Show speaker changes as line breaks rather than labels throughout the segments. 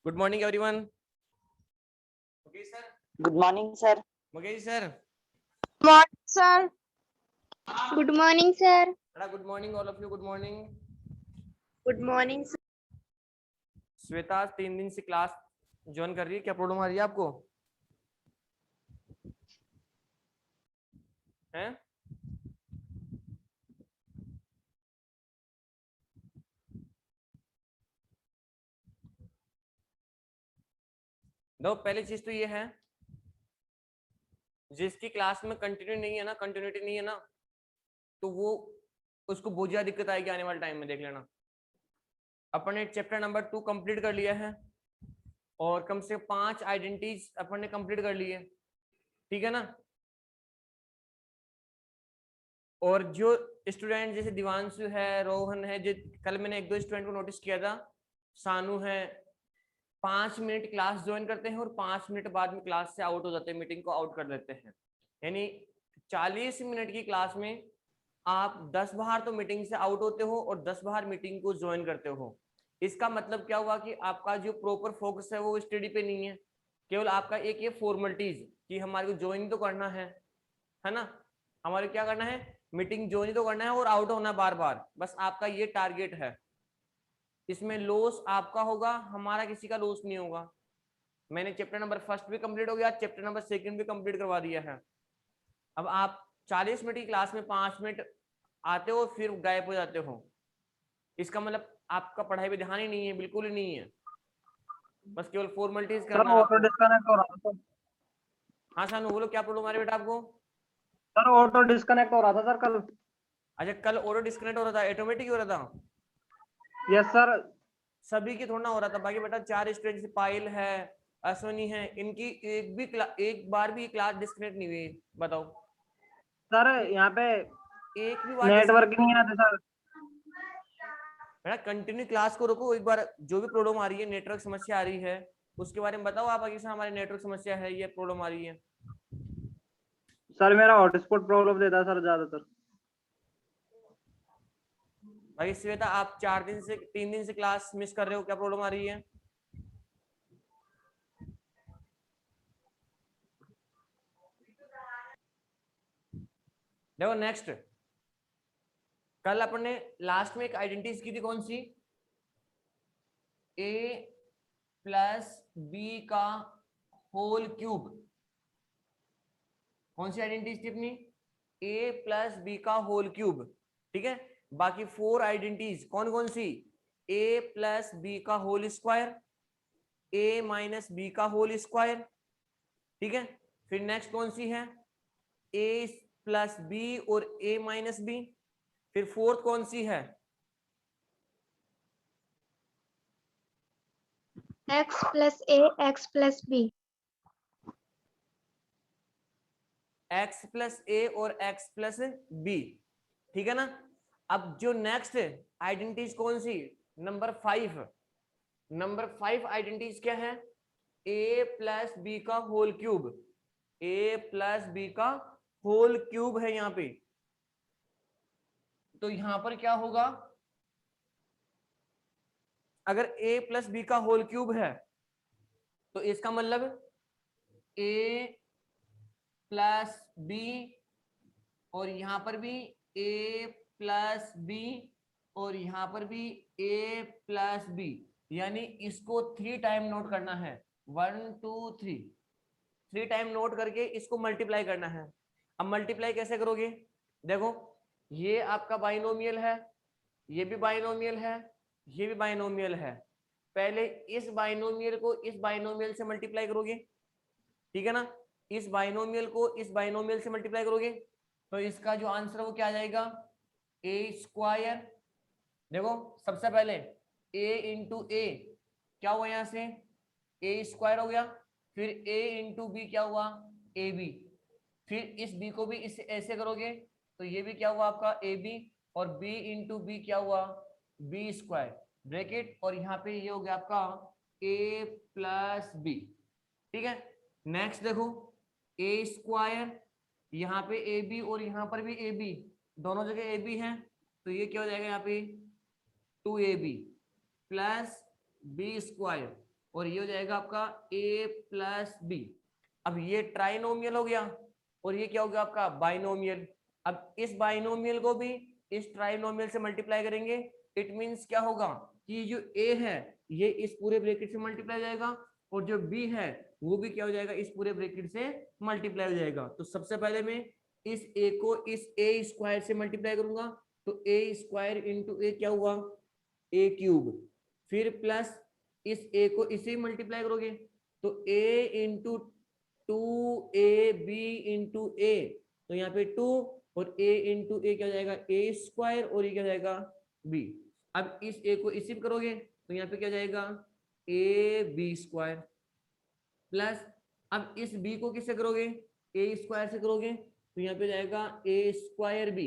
Good morning everyone. Mukesh sir.
Good morning sir.
Mukesh sir.
Morning sir. Good morning sir.
Good morning all of you. Good morning.
Good morning sir.
Shweta 3 दिन से class join कर रही है, क्या problem आ रही है आपको? हैं? दो पहली चीज तो ये है, जिसकी क्लास में कंटिन्यू नहीं है ना, कंटिन्यूटी नहीं है ना, तो वो उसको बहुत ज्यादा दिक्कत आएगी आने वाले टाइम में। देख लेना, अपन ने चैप्टर नंबर 2 कंप्लीट कर लिया है और कम से 5 आइडेंटिटीज अपन ने कंप्लीट कर ली है, ठीक है ना। और जो स्टूडेंट जैसे दिवांशु है, रोहन है, जो कल मैंने 1-2 स्टूडेंट को नोटिस किया था, सानू है, 5 मिनट क्लास ज्वाइन करते हैं और 5 मिनट बाद में क्लास से आउट हो जाते हैं, मीटिंग को आउट कर देते हैं। यानी 40 मिनट की क्लास में आप 10 बार तो मीटिंग से आउट होते हो और 10 बार मीटिंग को ज्वाइन करते हो। इसका मतलब क्या हुआ कि आपका जो प्रॉपर फोकस है वो स्टडी पे नहीं है, केवल आपका एक ये फॉर्मेलिटीज कि हमारे को ज्वाइन तो करना है ना, हमारे क्या करना है, मीटिंग ज्वाइन तो करना है और आउट होना बार बार, बस आपका ये टारगेट है। इसमें लॉस आपका होगा, हमारा किसी का लॉस नहीं होगा। मैंने चैप्टर नंबर 1 भी कंप्लीट हो गया, चैप्टर नंबर 2 भी कंप्लीट करवा दिया है। अब आप 40 मिनट की क्लास में 5 मिनट आते हो फिर गायब हो जाते हो, इसका मतलब आपका पढ़ाई पे ध्यान ही नहीं है, बिल्कुल ही नहीं है, बस केवल फॉर्मेलिटीज करना है
ऑटो डिस्कनेक्ट हो रहा था।
हाँ सानू बोलो, क्या प्रॉब्लम आ रही है बेटा आपको?
सर ऑटो डिस्कनेक्ट हो रहा था सर कल।
अच्छा, कल ऑटो डिस्कनेक्ट हो रहा था, ऑटोमेटिक हो रहा था?
Yes sir.
सभी की थोड़ा हो रहा था। बाकी बेटा 4 स्टूडेंट जैसे पायल है, अश्विनी है, इनकी एक बार भी क्लास डिस्कनेक्ट नहीं हुई, बताओ।
सर यहाँ पे
एक भी बार
नेटवर्क नहीं आते सर।
बेटा कंटिन्यू क्लास को रोको, एक बार जो भी प्रॉब्लम आ रही है, नेटवर्क समस्या आ रही है, उसके बारे में बताओ आप आगे से, हमारे नेटवर्क समस्या है, ये प्रॉब्लम आ रही है।
सर मेरा हॉटस्पॉट प्रॉब्लम देता है सर ज्यादातर।
भाई श्वेता, आप 3 दिन से क्लास मिस कर रहे हो, क्या प्रॉब्लम आ रही है? देखो नेक्स्ट, कल अपन ने लास्ट में एक आइडेंटिटीज की थी, कौन सी? a प्लस बी का होल क्यूब। कौन सी आइडेंटिटीज थी अपनी? a प्लस बी का होल क्यूब, ठीक है। बाकी 4 आइडेंटिटीज कौन कौन सी? a प्लस बी का whole square, a minus B का होल स्क्वायर, ठीक है। फिर नेक्स्ट कौन सी है? a प्लस बी और a माइनस बी। फिर फोर्थ कौन सी है?
x plus A X plus B.
x plus ए और x प्लस बी, ठीक है ना। अब जो नेक्स्ट आइडेंटिटीज कौन सी? नंबर 5। नंबर 5 आइडेंटिटीज क्या है? a प्लस बी का whole cube, a plus B का होल क्यूब है यहाँ पे। तो यहां पर क्या होगा, अगर a प्लस बी का होल क्यूब है तो इसका मतलब a प्लस बी और यहां पर भी a प्लस बी और यहां पर भी a प्लस बी, यानी इसको 3 टाइम नोट करना है। 1 2 3 टाइम नोट करके इसको मल्टीप्लाई करना है। अब मल्टीप्लाई कैसे करोगे? देखो, ये आपका बाइनोमियल है, ये भी बाइनोमियल है, ये भी बाइनोमियल है। पहले इस बाइनोमियल को इस बाइनोमियल से मल्टीप्लाई करोगे, ठीक है ना। इस बाइनोमियल को इस बाइनोमियल से मल्टीप्लाई करोगे तो इसका जो आंसर है वो क्या आ जाएगा? ए स्क्वायर। देखो सबसे पहले a इंटू ए क्या हुआ, यहां से ए स्क्वायर हो गया। फिर a इंटू बी क्या हुआ? A B. फिर इस b को भी इस ऐसे करोगे तो ये भी क्या हुआ आपका? A B. और b इंटू बी क्या हुआ? बी स्क्वायर ब्रैकेट, और यहाँ पे ये हो गया आपका a प्लस बी, ठीक है। नेक्स्ट देखो, ए स्क्वायर, यहाँ पे ए बी और यहाँ पर भी ए बी, दोनों जगह ए बी है, तो ये क्या हो जाएगा यहाँ पे? 2ab प्लस बी स्क्वायर, और ये हो जाएगा आपका a प्लस बी। अब ये ट्राइनोमियल हो गया और ये क्या हो गया आपका बाइनोमियल। अब इस बाइनोमियल को भी इस ट्राइनोमियल से मल्टीप्लाई करेंगे, इट मींस क्या होगा कि जो a है ये इस पूरे ब्रैकेट से मल्टीप्लाई हो जाएगा और जो b है वो भी क्या हो जाएगा इस पूरे ब्रैकेट से मल्टीप्लाई हो जाएगा। तो सबसे पहले मैं इस a को इस a स्क्वायर से मल्टीप्लाई करूंगा, तो a स्क्वायर इंटू a क्या हुआ a क्यूब, फिर प्लस इस a को इसे मल्टीप्लाई करोगे तो a into 2ab into a, तो यहाँ पे 2 और a इंटू a क्या हो जाएगा a स्क्वायर और ये क्या हो जाएगा b। अब इस a को इसी में करोगे तो यहाँ पे क्या हो जाएगा a b स्क्वायर प्लस अब इस b को किससे करोगे a स्क्वायर से करोगे तो यहाँ पे जाएगा a स्क्वायर b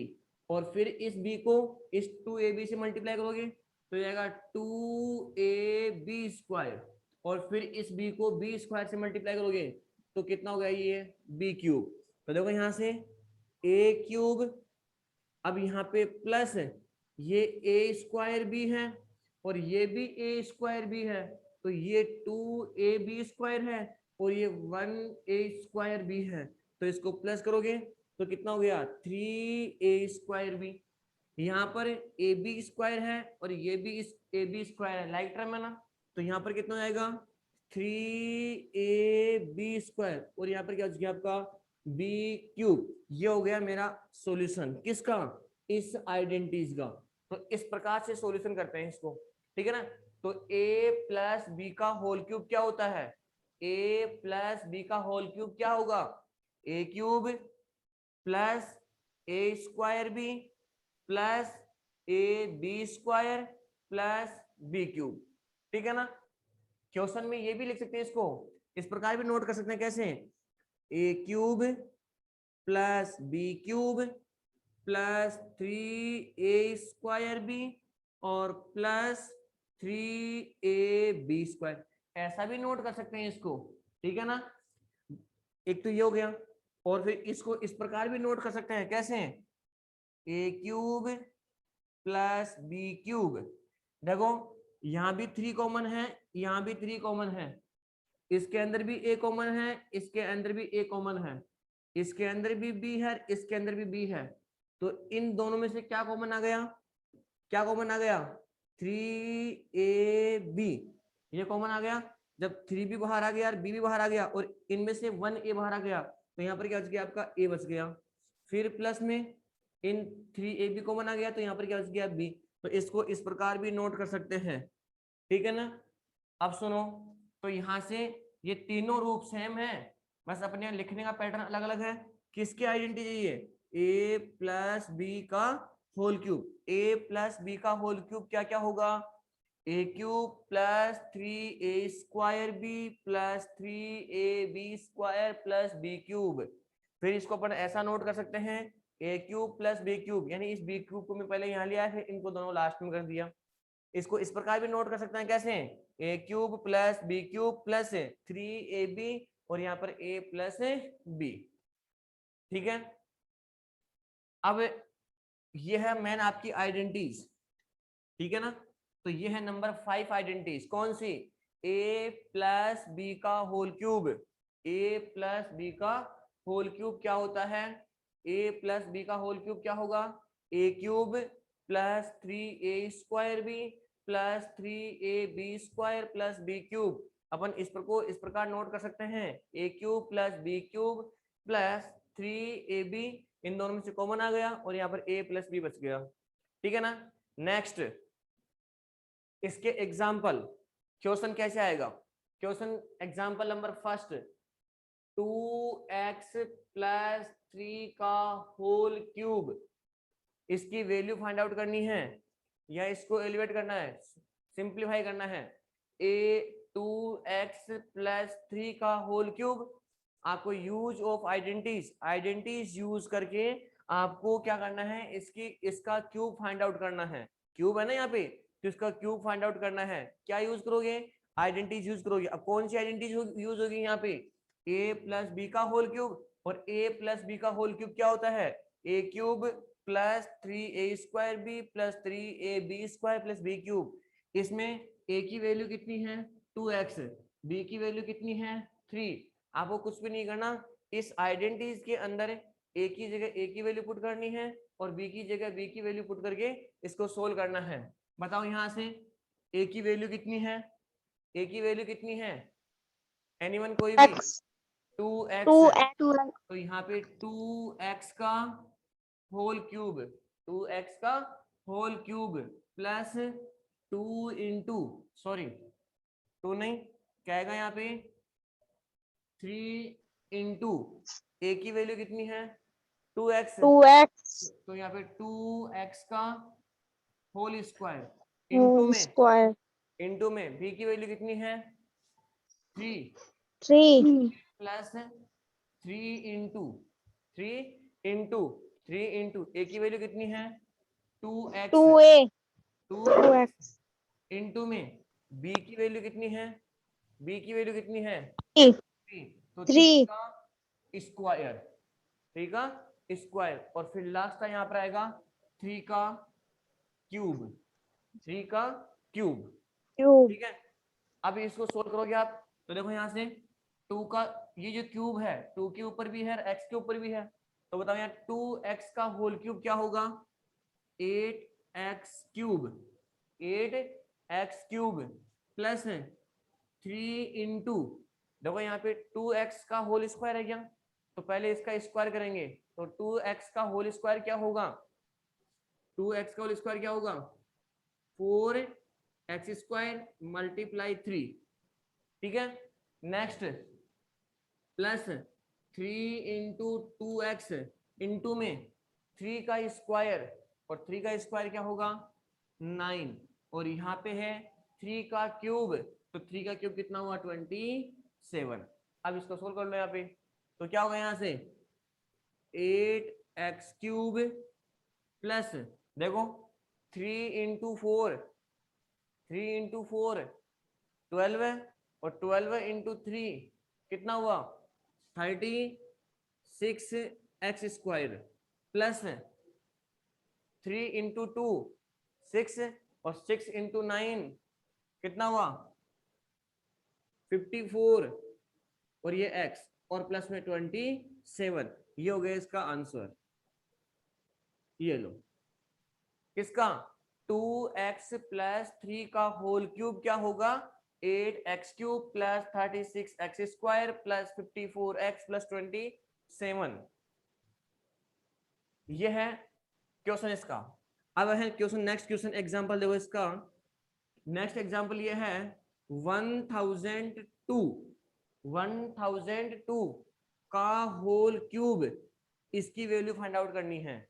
और फिर इस b को इस 2ab से मल्टीप्लाई करोगे तो जाएगा 2ab स्क्वायर और फिर इस b को b स्क्वायर से मल्टीप्लाई करोगे तो कितना हो गया ये b क्यूब। तो देखो यहाँ से a क्यूब, अब यहाँ पे प्लस ये a स्क्वायर b है और ये भी a स्क्वायर b है, तो ये 2ab स्क्वायर है और ये 1a स्क्वायर b है, तो इसको प्लस करोगे तो कितना हो गया 3a स्क्वायर b। यहाँ पर ab स्क्वायर है और ये भी इस ab स्क्वायर है, लाइक टर्म है ना, तो यहाँ पर कितना हो जाएगा 3ab स्क्वायर और यहाँ पर क्या हो गया आपका b क्यूब। ये हो गया मेरा सॉल्यूशन किसका इस आइडेंटिटीज का। तो इस प्रकार से सॉल्यूशन करते हैं इसको, ठीक है ना। तो a प्लस बी का होल क्यूब क्या होता है, a प्लस बी का होल क्यूब क्या होगा a cube plus a square b plus A B square plus B cube, ठीक है ना। क्वेश्चन में ये भी लिख सकते हैं, इसको इस प्रकार भी नोट कर सकते हैं कैसे A cube plus B cube plus 3a square B और प्लस 3ab स्क्वायर, ऐसा भी नोट कर सकते हैं इसको, ठीक है ना। एक तो ये हो गया और फिर इसको इस प्रकार भी नोट कर सकते हैं कैसे A cube plus B cube. देखो यहाँ भी 3 कॉमन है, यहाँ भी 3 कॉमन है, इसके अंदर भी a कॉमन है, इसके अंदर भी a कॉमन है, इसके अंदर भी b है, इसके अंदर भी b है, तो इन दोनों में से क्या कॉमन आ गया, क्या कॉमन आ गया 3ab, ये कॉमन आ गया। जब 3b बाहर आ गया और b भी बाहर आ गया और इनमें से 1a बाहर आ गया तो यहाँ पर क्या बच गया आपका a बच गया, फिर प्लस में इन 3ab कॉमन आ गया तो यहाँ पर क्या बच गया b। तो इसको इस प्रकार भी नोट कर सकते हैं, ठीक है ना। अब सुनो, तो यहाँ से ये तीनों रूप सेम है, बस अपने लिखने का पैटर्न अलग अलग है। किसकी आइडेंटिटी चाहिए a प्लस बी का whole cube, a plus B का होल क्यूब क्या क्या होगा a cube plus 3a square b plus 3ab square plus b cube. फिर इसको अपन ऐसा नोट कर सकते हैं a cube plus b cube, यानी इस b क्यूब को मैं पहले यहाँ लिया फिर इनको दोनों लास्ट में कर दिया। इसको इस प्रकार भी नोट कर सकते हैं कैसे a cube plus b cube plus 3ab और यहाँ पर a प्लस b, ठीक है। अब ये है मेन आपकी आइडेंटिटीज, ठीक है ना। तो ये है नंबर 5 आइडेंटिटीज, कौन सी a प्लस बी का whole cube, a plus B का होल क्यूब क्या होता है a प्लस बी का होल क्यूब क्या होगा a cube plus 3a square b plus 3ab square plus b cube. अपन इस प्रकार नोट कर सकते हैं a cube plus b cube plus 3ab, इन दोनों में से कॉमन आ गया और यहाँ पर a प्लस b बच गया, ठीक है ना। नेक्स्ट इसके एग्जाम्पल क्वेश्चन कैसे आएगा, question example number first 2x plus 3 का होल क्यूब, इसकी वैल्यू फाइंड आउट करनी है या इसको एलिवेट करना है, सिंप्लीफाई करना है। a 2x प्लस 3 का होल क्यूब, आपको यूज ऑफ आइडेंटिटीज यूज करके आपको क्या करना है इसका क्यूब फाइंड आउट करना है। क्यूब है ना यहाँ पे, तो इसका क्यूब फाइंड आउट करना है, क्या यूज करोगे आइडेंटिटीज यूज करोगे। अब कौन सी आइडेंटिटीज यूज होगी यहाँ पे a प्लस बी का होल क्यूब, और a प्लस बी का होल क्यूब क्या होता है a cube plus 3a square b plus 3ab square plus b cube. इसमें a की वैल्यू कितनी है 2x, b की वैल्यू कितनी है 3। आपको कुछ भी नहीं करना, इस आइडेंटिटीज के अंदर a की जगह a की वैल्यू पुट करनी है और b की जगह b की वैल्यू पुट करके इसको सोल्व करना है। बताओ यहाँ से a की वैल्यू कितनी है, a की वैल्यू कितनी है, एनीवन कोई भी? 2x। तो यहाँ पे 2x का होल क्यूब, 2x का whole cube plus 2 into, sorry 2 नहीं, क्या आएगा यहाँ पे 3 इंटू a की वैल्यू कितनी है 2x, तो यहाँ पे 2x का होल स्क्वायर इंटू में b की वैल्यू कितनी है 3 प्लस 3 इंटू a की वैल्यू कितनी है 2x, 2x इंटू में b की वैल्यू कितनी है, b की वैल्यू कितनी है 3, तो 3 का स्क्वायर, 3 का स्क्वायर, और फिर लास्ट का यहाँ पर आएगा 3 का क्यूब, 3 का क्यूब। ठीक है, अब इसको सोल्व करोगे आप तो देखो यहाँ से 2 का ये जो क्यूब है 2 के ऊपर भी है x के ऊपर भी है, तो बताओ यहाँ 2x का होल क्यूब क्या होगा 8x cube, 8x cube plus 3 into, देखो यहाँ पे 2x का होल स्क्वायर है क्या, तो पहले इसका स्क्वायर करेंगे, तो 2x का होल स्क्वायर क्या होगा, 2x का होल स्क्वायर क्या होगा 4x स्क्वायर मल्टीप्लाई 3। ठीक है, next plus 3 into 2x into में 3 का स्क्वायर, और 3 का स्क्वायर क्या होगा 9, और यहाँ पे है 3 का क्यूब, तो 3 का क्यूब कितना हुआ 27। अब इसको सोल्व कर लो यहाँ पे, तो क्या होगा यहाँ से 8x क्यूब प्लस, देखो 3 इंटू 4, 3 इंटू 4 12 है, और 12 इंटू 3 कितना हुआ 36x स्क्वायर प्लस 3 इंटू 2 6, और 6 इंटू 9 कितना हुआ 54, और ये x और प्लस में 27, ये हो गया इसका आंसर। ये लो किसका 2x प्लस 3 का होल क्यूब क्या होगा 8x cube plus 36x square plus 54x plus 27। ये है क्वेश्चन इसका। अब है क्वेश्चन, नेक्स्ट क्वेश्चन एग्जांपल देखो इसका। नेक्स्ट एग्जांपल ये है 1002 का होल क्यूब, इसकी वैल्यू फाइंड आउट करनी है।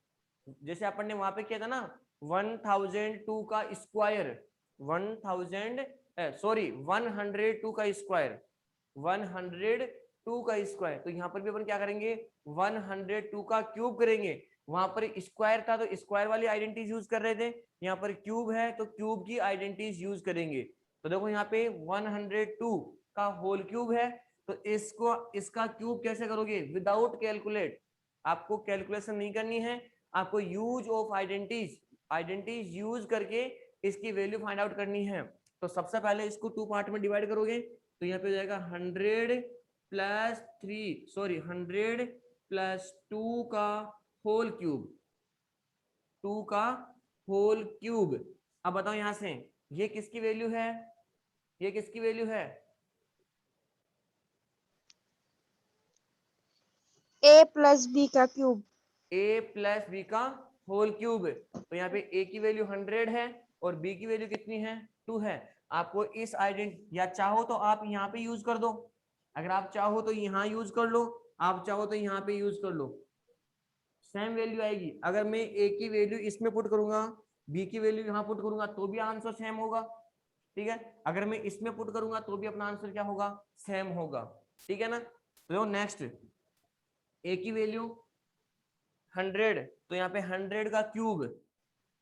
जैसे अपन ने वहां पे किया था ना 1002 का स्क्वायर, 102 का स्क्वायर, 102 का स्क्वायर, तो यहाँ पर भी अपन क्या करेंगे 102 का क्यूब करेंगे। वहां पर स्क्वायर था तो स्क्वायर वाली आइडेंटिटीज यूज कर रहे थे, यहाँ पर क्यूब है तो क्यूब की आइडेंटिटीज यूज करेंगे। तो देखो यहाँ पे 102 का होल क्यूब है, तो इसको इसका क्यूब कैसे करोगे विदाउट कैलकुलेट, आपको कैलकुलेशन नहीं करनी है, आपको यूज ऑफ आइडेंटिटीज यूज करके इसकी वैल्यू फाइंड आउट करनी है। तो सबसे पहले इसको 2 पार्ट में डिवाइड करोगे, तो यहाँ पे हो जाएगा 100 प्लस 2 का होल क्यूब, 2 का होल क्यूब। अब बताओ यहां से ये किसकी वैल्यू है, ये किसकी वैल्यू है
a प्लस b का क्यूब,
a प्लस बी का होल क्यूब। तो यहाँ पे a की वैल्यू 100 है और b की वैल्यू कितनी है 2 है। आपको इस या चाहो तो आप यहाँ पे यूज कर दो, अगर आप चाहो तो यहाँ यूज कर लो, आप चाहो तो यहाँ पे यूज कर लो, सेम वैल्यू आएगी। अगर मैं a की वैल्यू इसमें पुट करूंगा, b की वैल्यू यहाँ पुट करूंगा तो भी आंसर सेम होगा। ठीक है, अगर मैं इसमें पुट करूंगा तो भी अपना आंसर क्या होगा सेम होगा। ठीक है ना। तो नेक्स्ट a की वैल्यू 100, तो यहाँ पे 100 का क्यूब,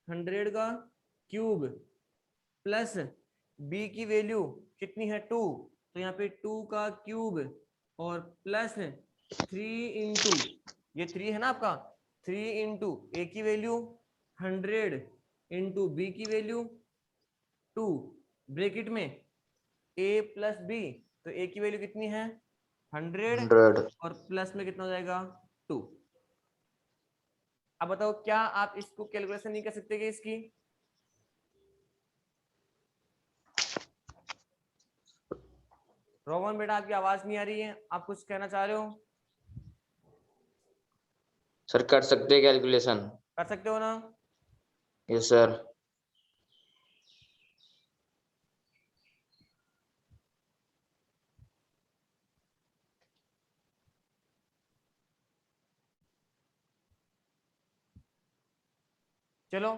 100 का क्यूब प्लस b की वैल्यू कितनी है 2, तो यहाँ पे 2 का क्यूब और प्लस 3 इंटू, ये 3 है ना आपका, 3 इंटू ए की वैल्यू 100 इंटू बी की वैल्यू 2 ब्रैकेट में a प्लस बी, तो a की वैल्यू कितनी है 100
100
और प्लस में कितना हो जाएगा 2। अब बताओ क्या आप इसको कैलकुलेशन नहीं कर सकते कि इसकी? रोहन बेटा आपकी आवाज नहीं आ रही है, आप कुछ कहना चाह रहे हो?
सर कर सकते हैं कैलकुलेशन?
कर सकते हो ना?
Yes sir.
चलो,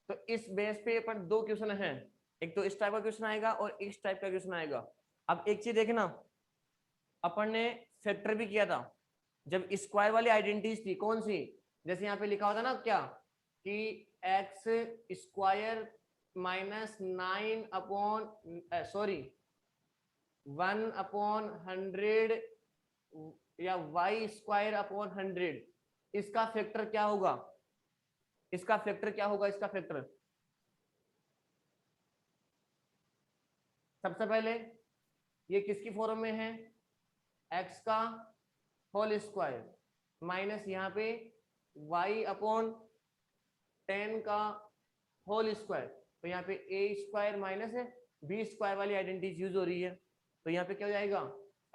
तो इस बेस पे पर दो क्वेश्चन हैं, एक तो इस टाइप का क्वेश्चन आएगा और इस टाइप का क्वेश्चन आएगा। अब एक चीज देखना, अपन ने फैक्टर भी किया था जब स्क्वायर वाली आइडेंटिटीज थी, कौन सी? जैसे यहाँ पे लिखा होता ना क्या कि एक्स स्क्वायर माइनस 9 अपॉन 1/100 या वाई स्क्वायर अपॉन 100, इसका फैक्टर क्या होगा? इसका फैक्टर क्या होगा? इसका फैक्टर सबसे पहले ये किसकी फॉर्म में है? एक्स का होल स्क्वायर माइनस यहाँ पे वाई अपॉन 10 का होल स्क्वायर, तो यहाँ पे A square minus B square वाली आइडेंटिटी यूज हो रही है, तो यहाँ पे क्या हो जाएगा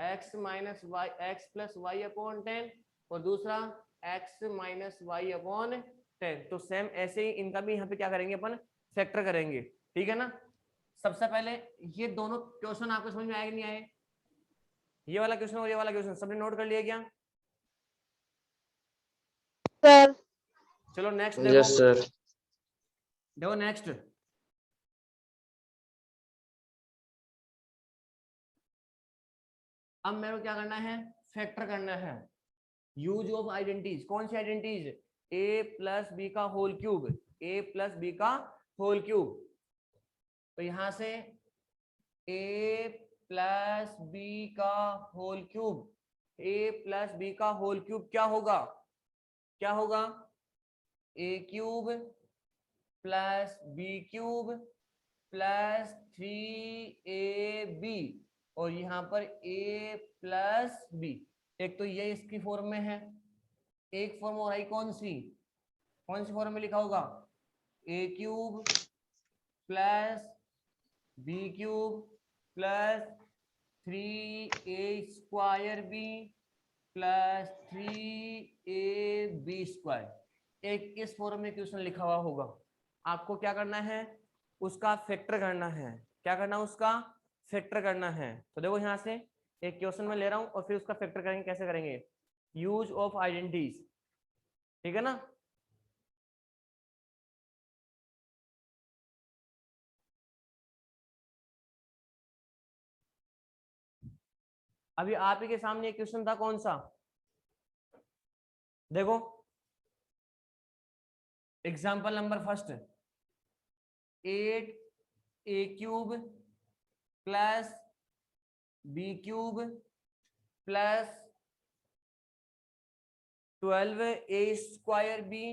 x minus y, x plus y upon 10 और दूसरा एक्स माइनस वाई अपॉन 10। तो सेम ऐसे ही इनका भी यहाँ पे क्या करेंगे अपन? फैक्टर करेंगे, ठीक है ना? सबसे पहले ये दोनों क्वेश्चन आपको समझ में आए कि नहीं आए? ये वाला क्वेश्चन और ये वाला क्वेश्चन सबने नोट कर लिया क्या?
सर
चलो नेक्स्ट
यस
देखो,
सर।
देखो नेक्स्ट। अब मेरे को क्या करना है? फैक्टर करना है। यूज ऑफ आइडेंटिटीज, कौन सी आइडेंटिटीज? a प्लस बी का whole cube, a plus B का होल क्यूब। तो यहां से a प्लस बी का whole cube, a plus B का होल क्यूब क्या होगा? क्या होगा? a cube plus B cube plus 3ab और यहाँ पर a प्लस बी। एक तो ये इसकी फॉर्म में है, एक फॉर्म और आई कौन सी? कौन सी फॉर्म में लिखा होगा? a cube plus B cube plus 3a square B plus 3ab square. एक इस फॉर्म में क्वेश्चन लिखा हुआ होगा, आपको क्या करना है? उसका फैक्टर करना है। क्या करना है? उसका फैक्टर करना है। तो देखो यहाँ से एक क्वेश्चन में ले रहा हूं और फिर उसका फैक्टर करेंगे। कैसे करेंगे? यूज ऑफ आइडेंटिटीज, ठीक है ना? अभी आप ही के सामने एक क्वेश्चन था, कौन सा? देखो example number first, 8a cube plus B cube plus 12a square B,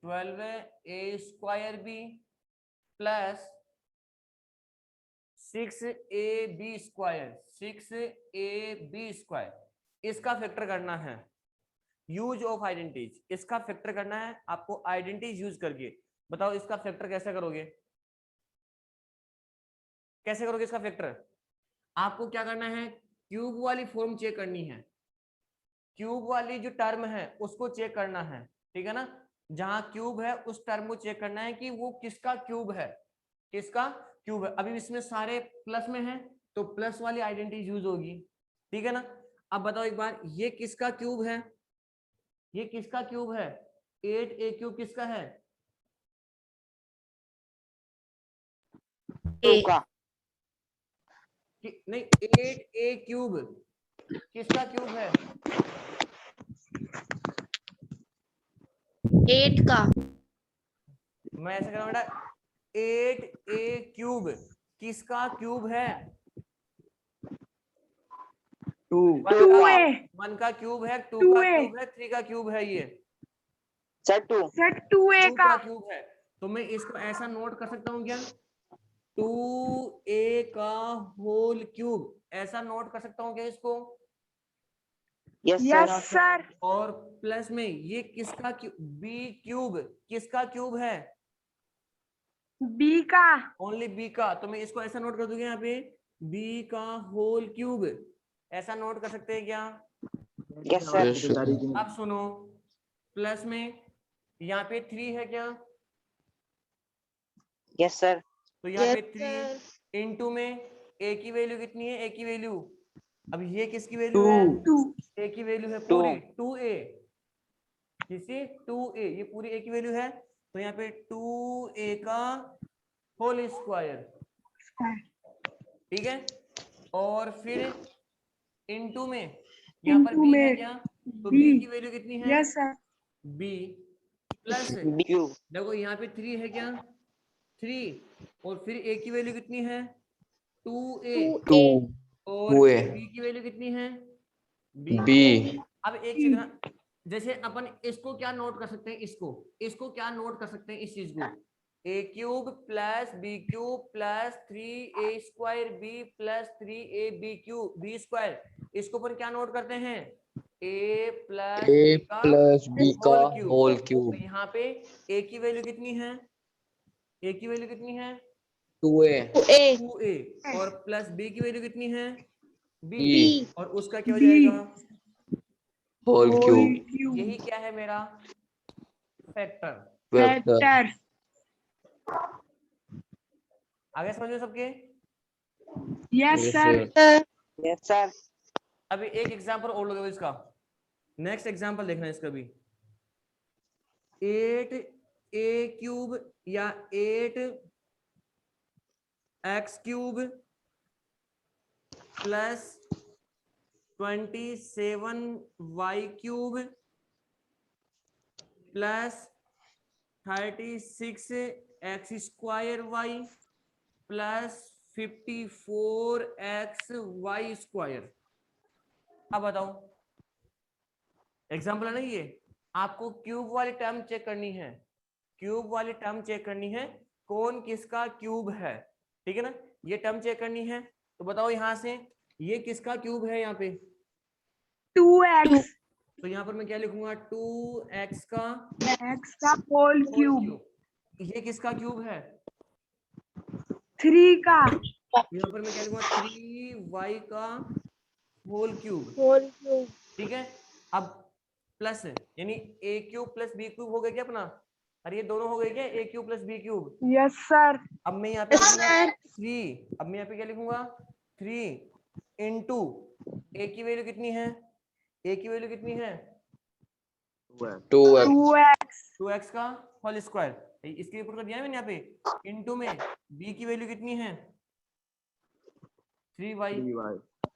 12a square B plus 6ab square, 6ab square, इसका फैक्टर करना है। यूज ऑफ आइडेंटिटीज, इसका फैक्टर करना है आपको आइडेंटिटीज यूज करके। बताओ इसका फैक्टर कैसे करोगे? कैसे करोगे इसका फैक्टर? आपको क्या करना है? क्यूब वाली फॉर्म चेक करनी है, क्यूब वाली जो टर्म है उसको चेक करना है, ठीक है ना? जहां क्यूब है उस टर्म को चेक करना है कि वो किसका क्यूब है, किसका क्यूब है। अभी इसमें सारे प्लस में है तो प्लस वाली आइडेंटिटी यूज होगी, ठीक है ना? अब बताओ एक बार, ये किसका क्यूब है? ये किसका क्यूब है? 8a क्यूब किसका है?
का
नहीं, 8a क्यूब किसका क्यूब है?
8 का
मैं ऐसा कर रहा हूं बेटा, 8a क्यूब किसका क्यूब है? 1 का क्यूब है, 2 का क्यूब है, 3 का क्यूब है, ये
सर 2
2 का क्यूब है। तो मैं इसको ऐसा नोट कर सकता हूँ क्या? 2a का होल क्यूब, ऐसा नोट कर सकता हूँ क्या इसको?
Yes, sir.
और प्लस में ये किसका क्यूब? बी क्यूब किसका क्यूब है?
B का.
ओनली बी का। तो मैं इसको ऐसा नोट कर दूंगा यहाँ पे, बी का होल क्यूब, ऐसा नोट कर सकते हैं क्या?
Yes, sir.
Yes, sir.
अब सुनो, प्लस में यहाँ पे 3 है क्या?
Yes, sir.
तो यहाँ पे 3 इनटू में ए की वैल्यू कितनी है? ए की वैल्यू, अब ये किसकी वैल्यू है? 2 ए की वैल्यू है पूरी 2a, किसी 2a, ये पूरी ए की वैल्यू है। तो यहाँ पे 2a का होल स्क्वायर, ठीक है। और फिर इनटू में यहाँ पर b है क्या? तो b की वैल्यू कितनी है?
Yes, sir.
b plus,
Q.
देखो यहाँ पे 3 है क्या? 3, और फिर a की वैल्यू कितनी है? 2a,
2
और
2a
फिर b की वैल्यू कितनी है? b।
B
अब एक चीज ना, जैसे अपन इसको क्या नोट कर सकते हैं? इसको क्या नोट कर सकते हैं इस चीज को? A cube plus B cube plus 3a square B plus 3ab cube B square, इसको अपन क्या नोट करते हैं? a plus
A plus B का होल
तो
क्यूब
यहाँ पे a की वैल्यू कितनी है? a की वैल्यू कितनी है?
2A
2a, और प्लस b की वैल्यू कितनी है? b,
B
और उसका क्या हो जाएगा?
होल क्यूब
यही क्या है मेरा? फैक्टर।
वेक्टर।
आगे समझ में सबके?
Yes,
Yes,
sir.
sir.
Yes, sir.
अभी एक एग्जांपल और लोगे इसका, नेक्स्ट एग्जांपल देखना इसका भी। 8a क्यूब या 8x cube plus 27y cube plus 36x square y plus 54x y square. अब बताओ, एग्जाम्पल है ना ये, आपको क्यूब वाली टर्म चेक करनी है, क्यूब वाली टर्म चेक करनी है, कौन किसका क्यूब है, ठीक है ना, ये टर्म चेक करनी है। तो बताओ यहां से ये किसका क्यूब है? यहाँ पे
2x.
तो यहाँ पर मैं क्या लिखूंगा? 2x का
X का whole
होल
cube.
क्यूब। ये किसका क्यूब है?
3 का.
यहाँ पर मैं क्या लिखूंगा? 3y का होल क्यूब,
Whole cube.
ठीक है। अब प्लस, यानी a cube plus b cube हो गया क्या अपना? अरे ये दोनों हो गए क्या? a cube plus b cube.
Yes, sir.
अब मैं यहाँ पे लिखूंगा 3, अब मैं यहाँ पे क्या लिखूंगा? 3 इंटू a की वैल्यू कितनी है? a की वैल्यू कितनी है?
2x
2x.
2x का होल स्क्वायर। इसके ऊपर कर दिया मैंने यहाँ पे, इंटू में b की वैल्यू कितनी है? 3y,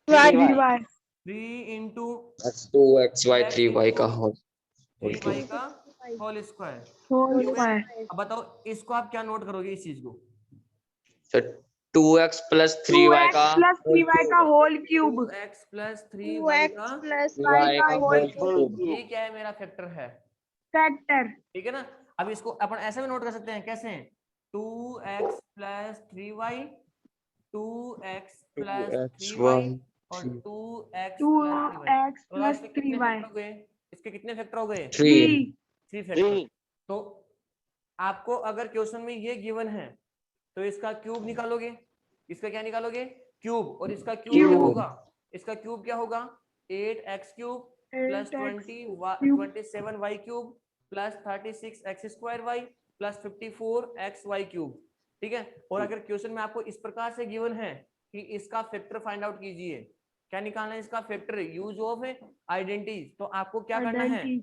3y.
3 into
2xy 3y का होल
3y का होल स्क्वायर।
Whole square.
अब बताओ इसको आप क्या नोट करोगे इस चीज को?
Sir 2x plus 3y
2x
का
plus 3y का whole cube.
2x plus 3y का,
plus
y का होल
whole
क्यूब
ये क्या है? मेरा फैक्टर है,
factor.
ठीक है ना। अब इसको अपन ऐसे भी नोट कर सकते हैं, कैसे? 2x plus 3y, 2x plus 3y और 2x प्लस 3y।
2x
तो
plus
इसके कितने
3y.
फैक्टर हो गए? इसके कितने फैक्टर हो गए?
3
3 फैक्टर। तो आपको अगर क्वेश्चन में ये गिवन है तो इसका क्यूब निकालोगे, इसका क्या निकालोगे? क्यूब, और इसका क्यूब क्या
क्यूब।
होगा? इसका क्यूब क्या होगा? 8x cube plus 27y cube plus 36x square y plus 54xy cube, ठीक है। और अगर क्वेश्चन में आपको इस प्रकार से गिवन है कि इसका फैक्टर फाइंड आउट कीजिए, क्या निकालना है इसका फैक्टर? Use of identity. तो आपको क्या करना है?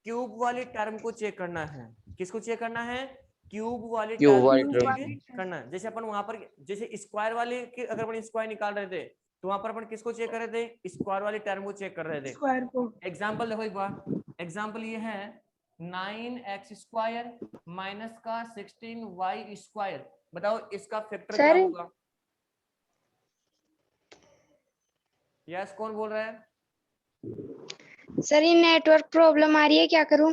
क्यूब वाली टर्म को चेक करना है। किसको चेक करना है? क्यूब वाली
क्यूब वाली
टर्म को
टर्म
चेक करना है। जैसे अपन वहां पर, जैसे स्क्वायर वाले के अगर अपन स्क्वायर निकाल रहे थे तो वहां पर अपन किसको चेक कर रहे थे? स्क्वायर वाली टर्म को चेक कर रहे थे।
Square को.
एग्जाम्पल देखो एक बार, एग्जाम्पल ये है 9x स्क्वायर माइनस का 16y स्क्वायर। बताओ इसका फैक्टर क्या होगा? यस, कौन बोल रहा है?
सर ये नेटवर्क प्रॉब्लम आ रही है, क्या करूं?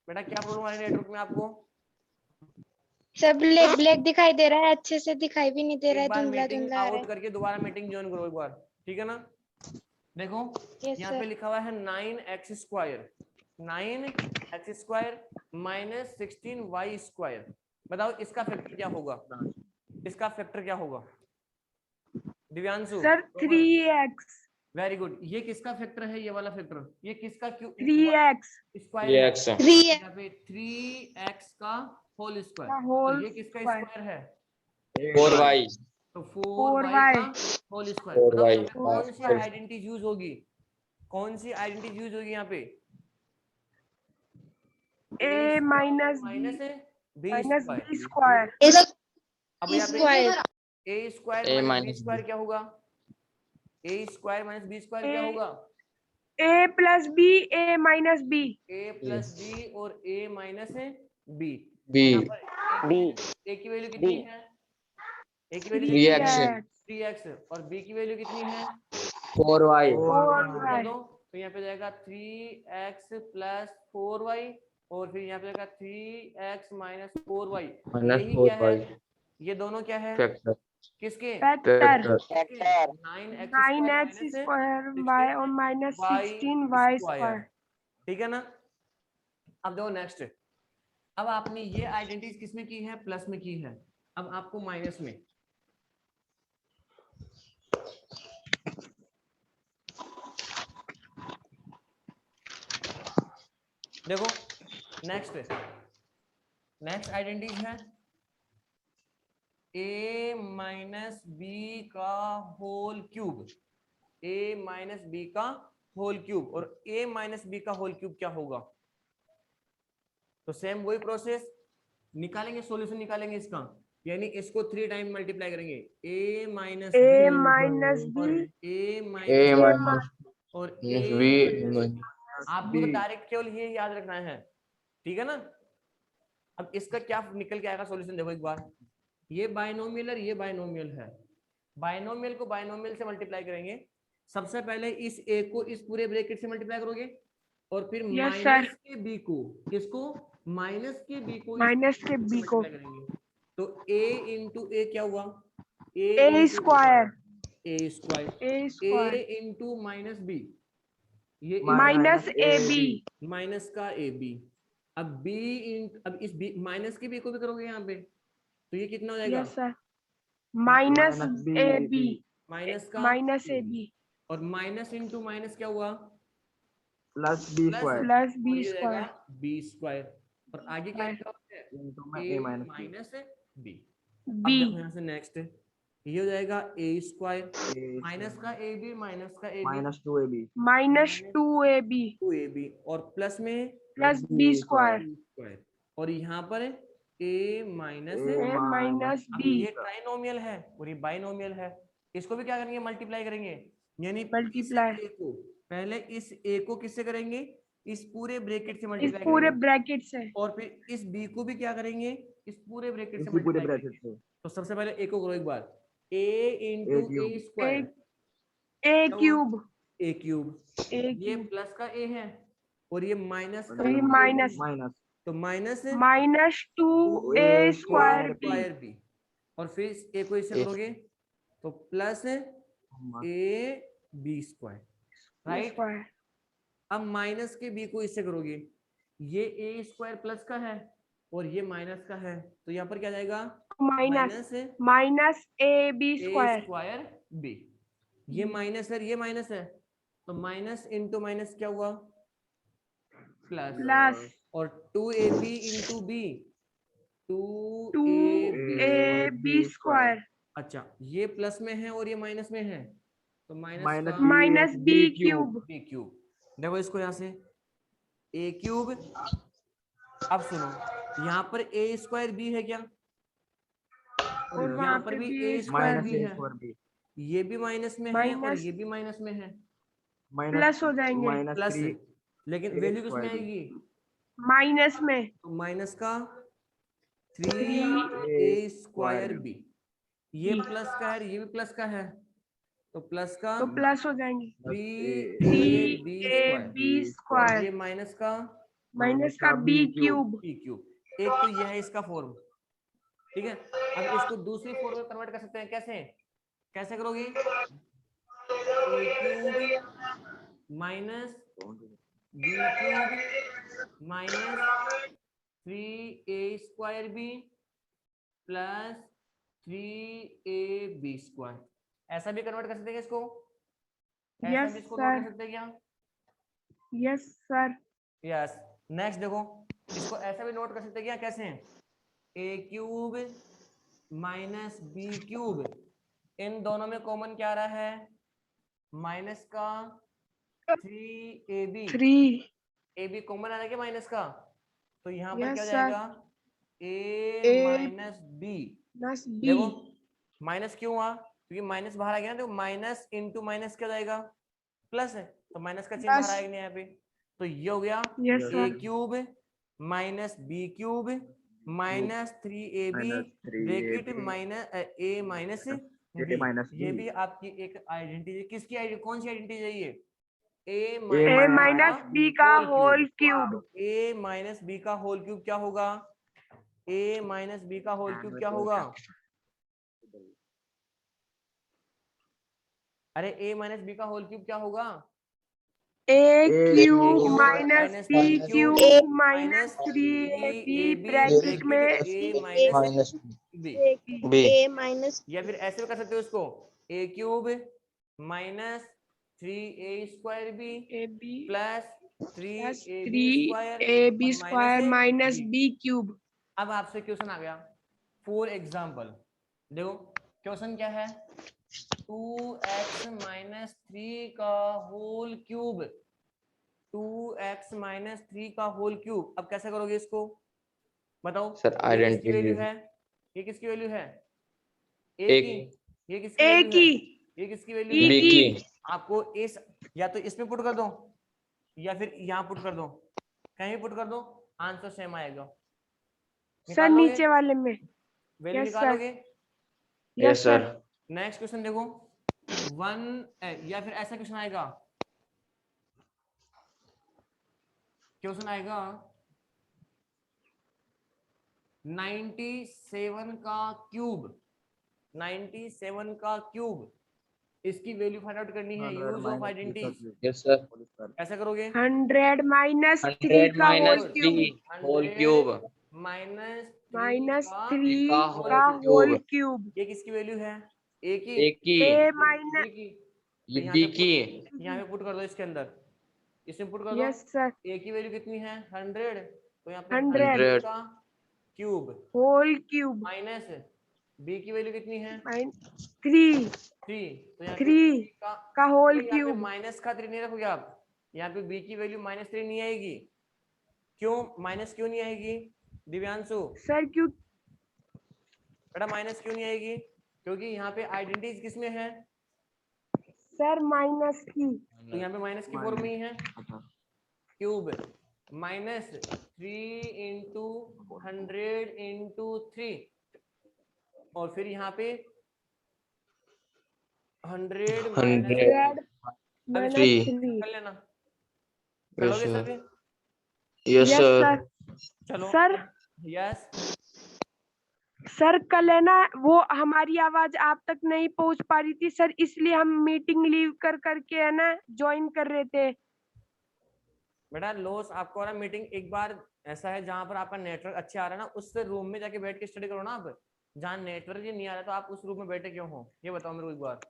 बेटा क्या प्रॉब्लम आ रही है नेटवर्क में आपको?
सर ब्लैक ब्लैक दिखाई दे रहा है, अच्छे से दिखाई भी नहीं दे रहा
एक
है,
बार
धुंधला
मीटिंग
धुंधला आ रहा
आउट करके दोबारा मीटिंग ज्वाइन करो एक बार, ठीक है ना। देखो
है। यस
यहाँ पे
सर।
लिखा हुआ है 9x square, 9x square minus 16y square. बताओ इसका फैक्टर क्या होगा, इसका फैक्टर क्या होगा Divyanshu?
Sir 3x,
very good. ये किसका फैक्टर है, ये वाला फैक्टर, ये किसका क्यों
3x
स्क्वायर है?
3x
3x
यहाँ पे 3x का होल स्क्वायर,
का
और
होल
ये किसका
स्क्वायर,
स्क्वायर है?
4y
तो 4y
4y
का होल स्क्वायर।
4y
बताओ यहाँ पे
होल
कौन सी
स्क्वायर।
आइडेंटिटी यूज होगी, कौन सी आइडेंटिटी यूज होगी यहाँ पे?
a minus
minus
b
B
minus
square.
b square,
अब यहाँ पे
square
A square
A
minus B
minus
square
B.
क्या होगा? A square minus B square क्या
A-
होगा?
a प्लस b, a माइनस b,
ए प्लस बी और A minus B.
B
यहाँ पर ए की वैल्यू कितनी है? ए की वैल्यू
3x
3x और बी की वैल्यू कितनी है?
4y
4y,
दो, तो यहाँ पे जाएगा 3x प्लस 4y और फिर यहाँ पे जाएगा 3x माइनस 4y।
minus
यही क्या है?
4y
ये दोनों क्या है
factor
किसके?
Factor
9x
9x square y और माइनस 16y स्क्वायर।
ठीक है ना। अब देखो नेक्स्ट, अब आपने ये आइडेंटिटीज किसमें की है? प्लस में की है। अब आपको माइनस में, देखो नेक्स्ट आइडेंटिटीज है a माइनस बी का whole cube, a minus B का होल क्यूब, और a माइनस बी का होल क्यूब क्या होगा? तो सेम वही प्रोसेस निकालेंगे, सॉल्यूशन निकालेंगे इसका, यानी इसको 3 टाइम मल्टीप्लाई करेंगे, a माइनस
a माइनस
और
b,
a
A
minus
minus
और
B
आपको तो डायरेक्ट केवल ये याद रखना है, ठीक है ना। अब इसका क्या निकल के आएगा सॉल्यूशन, देखो एक बार, ये बाइनोमियल और ये बाइनोमियल है, बाइनोमियल को बाइनोमियल से मल्टीप्लाई करेंगे। सबसे पहले इस a को इस पूरे ब्रैकेट से मल्टीप्लाई करोगे, और फिर
Yes,
माइनस के b को, किसको? माइनस के b को
माइनस के b को
मल्टीप्लाई करेंगे। तो a इंटू ए क्या हुआ?
a square,
A square,
a
a
square
into minus B, ये
माइनस ab,
माइनस का ए बी। अब अब इस बी माइनस के बी को भी करोगे यहाँ पे, तो ये कितना हो जाएगा?
Yes sir, minus ab,
minus का
माइनस ab
और माइनस इंटू माइनस क्या हुआ?
प्लस बी स्क्वायर
प्लस
और
b
ये जाएगा
स्क्वायर,
बी स्क्वायर, और आगे क्या लिखा हुआ है?
ए माइनस
माइनस बी। अब
b
देखो यहाँ से नेक्स्ट ये हो जाएगा ए स्क्वायर माइनस का ए बी, माइनस का A B
minus 2ab
minus 2ab
two A B, और प्लस में
प्लस b स्क्वायर,
स्क्वायर, और यहाँ पर ए माइनस
a माइनस
अब
b
ये ट्राइनोमियल है और ये बाइनोमियल है, इसको भी क्या करेंगे? मल्टीप्लाई करेंगे, यानी
मल्टीप्लाई,
इस A को पहले इस a को किससे करेंगे? इस पूरे ब्रैकेट से
इस
मल्टीप्लाई
पूरे
करेंगे,
ब्रैकेट से,
और फिर इस b को भी क्या करेंगे? इस पूरे ब्रैकेट से
इसी पूरे
मल्टीप्लाई
ब्रैकेट
करेंगे।
से
तो सबसे पहले a को करो एक बार, a into A square,
a cube,
A cube,
a
ये
क्यूब
प्लस का a है और ये माइनस का
ये माइनस,
माइनस
तो minus
minus 2a square b,
square B, और फिर इस a को इससे करोगे तो plus A B square, right.
Square
अब माइनस के b को इससे करोगे, ये a स्क्वायर प्लस का है और ये माइनस का है, तो यहाँ पर क्या जाएगा?
Minus minus ab square,
square b, ये माइनस है, ये माइनस है, तो माइनस इंटू माइनस क्या हुआ? प्लस,
प्लस
और 2ab into B,
2ab square
अच्छा ये प्लस में है और ये माइनस में है, तो
minus
minus b cube,
B cube. देखो इसको यहाँ से a क्यूब, अब सुनो यहाँ पर a स्क्वायर b है क्या? और यहाँ पर भी a स्क्वायर
माइनस
b
ए
है,
स्क्वायर बी
ये भी माइनस में है और ये भी माइनस में है,
प्लस हो जाएंगे,
माइनस
प्लस,
3
लेकिन वैल्यू किसमें आएगी?
माइनस में,
तो माइनस का 3a स्क्वायर b, ये प्लस का है, ये भी प्लस का है, तो प्लस का
तो प्लस हो जाएंगे
3ab
स्क्वायर,
ये माइनस का
माइनस का b क्यूब,
b क्यूब। एक तो यह है इसका फॉर्म, ठीक है, अब इसको दूसरी फॉर्म में कन्वर्ट कर सकते हैं, कैसे कैसे करोगे, A cube minus B cube minus 3a² B plus 3ab², ऐसा भी कन्वर्ट कर सकते हैं इसको, ऐसा
यस
भी इसको नोट कर
सर,
सकते हैं क्या,
यस सर,
यस। नेक्स्ट देखो, इसको ऐसा भी नोट कर सकते हैं क्या, कैसे, A cube minus B cube, इन दोनों में कॉमन क्या आ रहा है, माइनस का 3ab,
3,
ab कॉमन आ रहा है क्या माइनस का, तो यहाँ पर क्या
यस
हो
सर,
जाएगा, a
A
minus B,
plus
देखो
B,
माइनस क्यों हुआ, क्योंकि माइनस बाहर आ गया ना, तो माइनस इंटू माइनस क्या हो जाएगा, प्लस है, तो माइनस का चिन्ह बाहर
प्लस,
आएगा नहीं यहाँ पे, तो ये हो गया
yes
A
sir,
cube minus B cube minus 3ab bracket minus A minus B, ये भी आपकी एक आइडेंटिटी, किसकी आइडेंटिटी, कौन सी आइडेंटिटी है ये, A
A
minus
minus B का whole cube,
A minus B का होल क्यूब क्या होगा, ए माइनस बी का होल क्यूब क्या होगा, अरे ए माइनस बी का होल क्यूब क्या होगा,
A cube
cube
minus
minus
B
B
cube
cube
minus
minus
3AB
3ab
bracket में
ए माइनस बी,
बी
या फिर ऐसे भी कर सकते हो उसको, A cube minus 3a² B
AB
plus
plus
3ab²
3AB² minus B cube.
अब आपसे क्वेश्चन आ गया, फॉर एग्जाम्पल देखो क्वेश्चन क्या है, 2x माइनस 3 का होल क्यूब, 2x माइनस 3 का होल क्यूब, अब कैसे करोगे इसको बताओ,
सर
ये किसकी वैल्यू
आइडेंटिटी
है, ये किसकी वैल्यू है, ए
एक
की, ये किसकी
A
वैल्यू है,
की,
ये किसकी वैल्यू
E
है,
बी
की,
की
आपको इस या तो इसमें पुट कर दो या फिर यहाँ पुट कर दो, कहीं भी पुट कर दो, आंसर सेम आएगा,
सर
निकाल लोगे,
नीचे वाले में,
वैल्यू
यस सर,
निकालोगे,
यस सर
नेक्स्ट क्वेश्चन देखो, 1 या फिर ऐसा क्वेश्चन आएगा, क्वेश्चन आएगा 97 का क्यूब, 97 का क्यूब, इसकी वैल्यू फाइंड आउट करनी है, use of identities,
yes sir
कैसे करोगे,
100 माइनस 3
100
का
minus
whole
3
cube
whole cube
minus
minus
का
3
होल
का
क्यूब
होल क्यूब,
ये किसकी वैल्यू है, ए की,
एक की
A माइनस,
बी की, तो
ये
यहाँ
बी
पे
की
यहाँ पे पुट कर दो, इसके अंदर इसमें पुट कर दो,
यस सर,
ए की वैल्यू कितनी है 100, तो यहाँ पे
100
100
का cube
whole cube
minus B की वैल्यू कितनी है
3
3, तो यहाँ पे
3
का
का होल
तो यहाँ पे
क्यूब,
माइनस का 3 नहीं रखोगे आप, यहाँ पे बी की वैल्यू -3 नहीं आएगी, क्यों माइनस क्यों नहीं आएगी दिव्यांशु,
सर क्यों,
बेटा माइनस क्यों नहीं आएगी, क्योंकि यहाँ पे आइडेंटिटी किस में है,
सर माइनस की,
तो यहाँ पे माइनस की फॉर्म में ही है, क्यूब माइनस 3 इंटू 100 इंटू 3, और फिर यहाँ पे 100 माइनस
100
माइनस
थ्री
3,
कर लेना,
यस
चलोगे
सर
सभी,
यस
यस
सर
सर,
चलो
सर
यस,
सर कल है ना वो हमारी आवाज आप तक नहीं पहुंच पा रही थी सर, इसलिए हम मीटिंग लीव कर करके है ना ज्वाइन कर रहे थे।
बेटा लॉस आपको ना मीटिंग एक बार ऐसा है जहां पर आपका नेटवर्क अच्छा आ रहा है ना, उस रूम में जाके बैठ के स्टडी करो ना, आप जहाँ नेटवर्क ही नहीं आ रहा तो आप उस रूम में बैठे क्यों हो, ये बताओ मेरे को एक बार,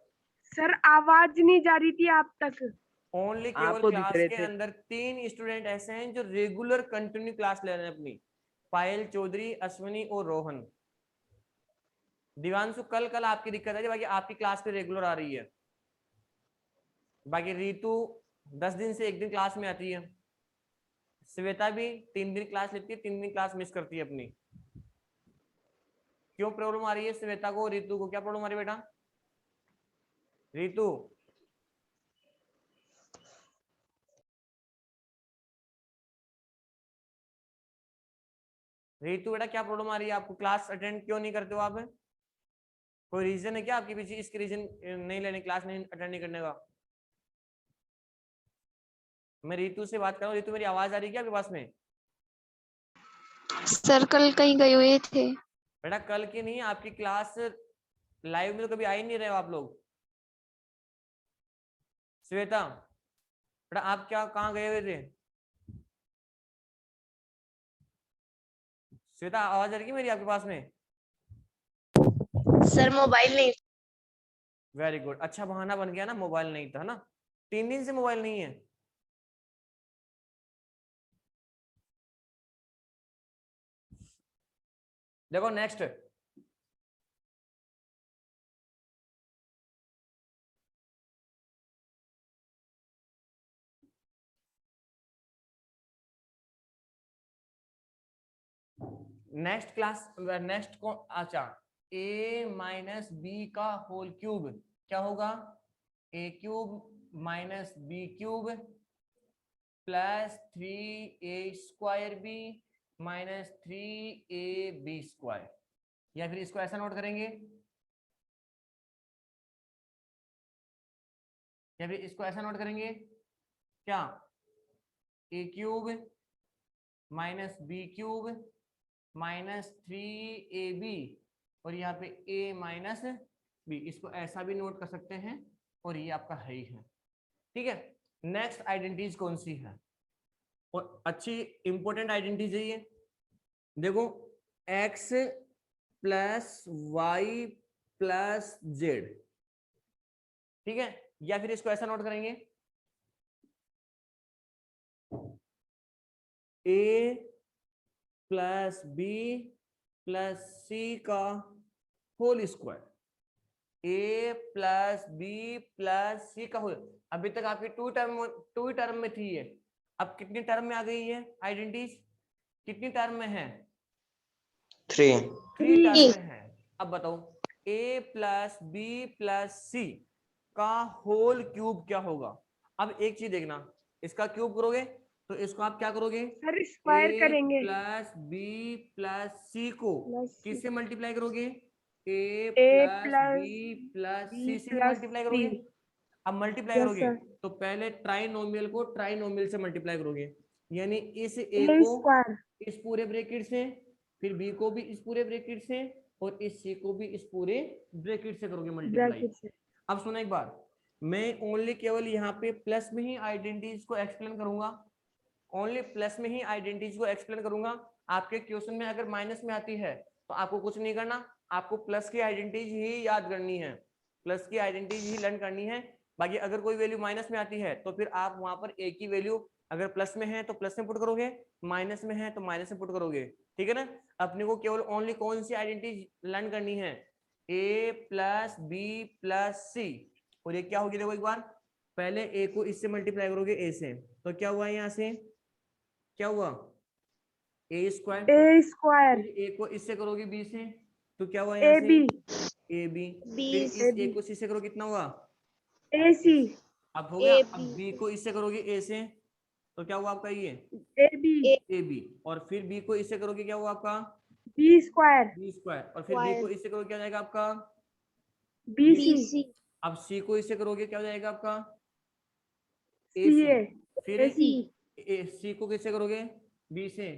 सर आवाज नहीं जा रही थी आप तक,
ओनली केवल क्लास के अंदर 3 स्टूडेंट ऐसे हैं जो रेगुलर कंटिन्यू क्लास ले रहे हैं अपनी, पायल चौधरी, अश्विनी और रोहन, दिवांशु कल आपकी दिक्कत है, बाकी आपकी क्लास पे रेगुलर आ रही है, बाकी रीतू 10 दिन से 1 दिन क्लास में आती है, श्वेता भी 3 दिन क्लास लेती है, 3 दिन क्लास मिस करती है अपनी, क्यों प्रॉब्लम आ रही है श्वेता को, रीतू को क्या प्रॉब्लम आ रही है बेटा, रीतू रीतू बेटा क्या प्रॉब्लम आ रही है आपको, क्लास अटेंड क्यों नहीं करते हो आप, कोई रीजन है क्या आपके पीछे, इसके रीजन नहीं लेने, क्लास नहीं अटेंड नहीं करने का, मैं रीतू से बात कर रहा हूँ, रीतू मेरी आवाज आ रही है क्या आपके पास में,
सर कल कहीं गए हुए थे।
बेटा कल की नहीं, आपकी क्लास लाइव में तो कभी आ ही नहीं रहे हो आप लोग। श्वेता बेटा आप क्या कहाँ गए हुए थे? श्वेता आवाज आ रही है मेरी आपके पास में?
सर मोबाइल नहीं।
वेरी गुड, अच्छा बहाना बन गया ना, मोबाइल नहीं था ना, 3 दिन से मोबाइल नहीं है। देखो नेक्स्ट, नेक्स्ट क्लास, नेक्स्ट को अच्छा, a माइनस बी का होल क्यूब क्या होगा? a cube minus B cube plus 3a² b minus 3ab², या फिर इसको ऐसा नोट करेंगे, या फिर इसको ऐसा नोट करेंगे क्या? a cube minus B cube minus 3ab और यहाँ पे a माइनस बी, इसको ऐसा भी नोट कर सकते हैं और ये आपका है ही है। ठीक है, नेक्स्ट आइडेंटिटीज कौन सी है? और अच्छी इंपॉर्टेंट आइडेंटिटीज है ये, देखो x plus Y plus Z, ठीक है, या फिर इसको ऐसा नोट करेंगे a plus B plus C का whole square, a plus B plus C का होल। अभी तक आपकी टू ही टर्म में थी ये, अब कितनी टर्म में आ गई है आइडेंटिटीज? कितनी टर्म में है?
3.
3 टर्म में है। अब बताओ a plus B plus C का होल क्यूब क्या होगा? अब एक चीज देखना, इसका क्यूब करोगे तो इसको आप क्या करोगे?
सर स्क्वायर
a
करेंगे
प्लस बी प्लस सी को किससे मल्टीप्लाई करोगे? a
A
plus
plus
B plus
B
C से
plus
मल्टीप्लाई करोगे।
C।
अब मल्टीप्लाई
Yes,
करोगे
sir.
तो पहले ट्राइनोमियल को ट्राइनोमियल से मल्टीप्लाई करोगे, यानी इस a
A
को
square
इस पूरे ब्रैकेट से, फिर b को भी इस पूरे ब्रैकेट से और इस c को भी इस पूरे ब्रैकेट से करोगे मल्टीप्लाई।
bracket से।
अब सुनो एक बार, मैं ओनली केवल यहाँ पे प्लस में ही आइडेंटिटीज को एक्सप्लेन करूंगा, ओनली प्लस में ही आइडेंटिटीज को एक्सप्लेन करूंगा। आपके क्वेश्चन में अगर माइनस में आती है तो आपको कुछ नहीं करना, आपको प्लस की आइडेंटिटीज ही याद करनी है, प्लस की आइडेंटिटीज ही लर्न करनी है। बाकी अगर कोई वैल्यू माइनस में आती है तो फिर आप वहां पर एक ही वैल्यू, अगर प्लस में है तो प्लस में पुट करोगे, माइनस में है तो माइनस में पुट करोगे, ठीक है ना। अपने को केवल ओनली कौन सी आइडेंटिटी लर्न करनी है? a प्लस बी प्लस सी, और ये क्या होगी देखो एक बार, पहले a को इससे मल्टीप्लाई करोगे a से, तो क्या हुआ यहाँ से, क्या हुआ? a square.
A square
a को इससे करोगे b से तो क्या हुआ यहाँ से?
AB
ab।
B
फिर इस
AB
a को c से करो कितना हुआ?
AC
अब हो गया।
AB
अब b को इससे करोगे a से तो क्या हुआ आपका? ये
AB
ab, और फिर b को इससे करोगे क्या हुआ आपका?
B square
b स्क्वायर, और फिर b को इससे करोगे क्या हो जाएगा आपका?
BC
BC
अब c को इससे करोगे क्या हो जाएगा आपका?
CA
फिर
AC
c को किससे करोगे? b से,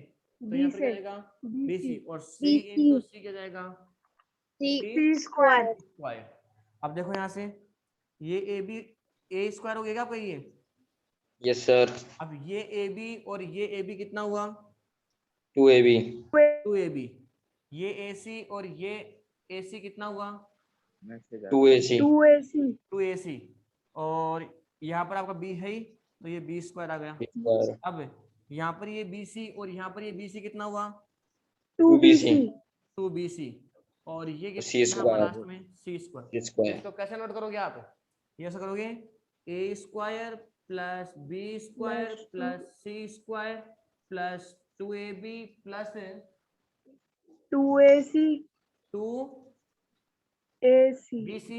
तो
B
यहाँ पर क्या
से
जाएगा?
BC
bc, और c
BC
इंटू c क्या जाएगा?
C square
square. अब देखो यहाँ से ये ए बी ए स्क्वायर हो गया आपका ये,
Yes, sir.
अब ये ए बी और ये ए बी कितना हुआ?
2ab.
2ab। ये ए सी और ये ए सी कितना हुआ?
2ac.
2AC
2ac, और यहाँ पर आपका बी है ही तो ये बी स्क्वायर आ गया।
Square.
अब यहाँ पर ये बी सी और यहाँ पर ये बी सी कितना हुआ?
2BC
2bc, और ये
C
कितना हुआ
square.
लास्ट में? सी स्क्वायर।
C square.
इसको कैसे नोट करोगे आप? ये ऐसा करोगे A square plus B square plus C square plus 2ab plus
2AC
2bc
AC